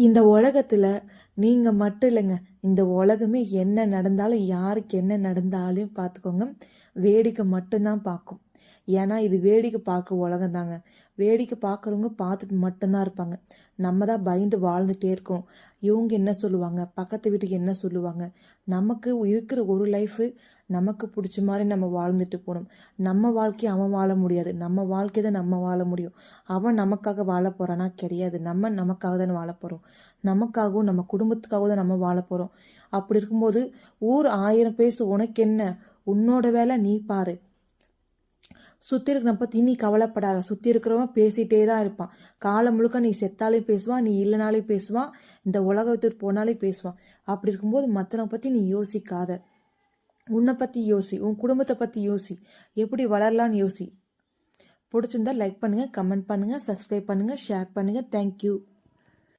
இந்த உலகத்துல நீங்க மட்டும் இல்லைங்க, இந்த உலகமே என்ன நடந்தாலும் யாருக்கு என்ன நடந்தாலும் பார்த்துக்கோங்க, வேடிக்கை மட்டும்தான் பார்க்கும். ஏன்னா இது வேடிக்கை பார்க்குற உலகம் தாங்க. வேடிக்கை பார்க்குறவங்க பார்த்துட்டு மட்டும்தான் இருப்பாங்க. நம்ம தான் பயந்து வாழ்ந்துட்டே இருக்கோம். இவங்க என்ன சொல்லுவாங்க, பக்கத்து வீட்டுக்கு என்ன சொல்லுவாங்க. நமக்கு இருக்கிற ஒரு லைஃபு நமக்கு பிடிச்ச மாதிரி நம்ம வாழ்ந்துட்டு போகணும். நம்ம வாழ்க்கையை அவன் வாழ முடியாது, நம்ம வாழ்க்கை தான் நம்ம வாழ முடியும். அவன் நமக்காக வாழ போறானா? கிடையாது. நம்ம நமக்காக தானே வாழ போகிறோம். நமக்காகவும் நம்ம குடும்பத்துக்காகவும் தான் நம்ம வாழ போகிறோம். அப்படி இருக்கும்போது ஊர் 1000 பேசு, உனக்கு என்ன? உன்னோட வேலை நீ பாரு. சுற்றி இருக்கிற பற்றி நீ கவலைப்படாத. சுற்றி இருக்கிறவன் பேசிகிட்டே தான் இருப்பான். காலம் முழுக்க நீ செத்தாலே பேசுவான், நீ இல்லைனாலே பேசுவான், இந்த உலகத்துக்கு போனாலே பேசுவான். அப்படி இருக்கும்போது மற்றவங்க பற்றி நீ யோசிக்காத. உன்னை பற்றி யோசி, உன் குடும்பத்தை பற்றி யோசி, எப்படி வளரலான்னு யோசி. பிடிச்சிருந்தா லைக் பண்ணுங்கள், கமெண்ட் பண்ணுங்கள், சப்ஸ்கிரைப் பண்ணுங்கள், ஷேர் பண்ணுங்கள். தேங்க்யூ.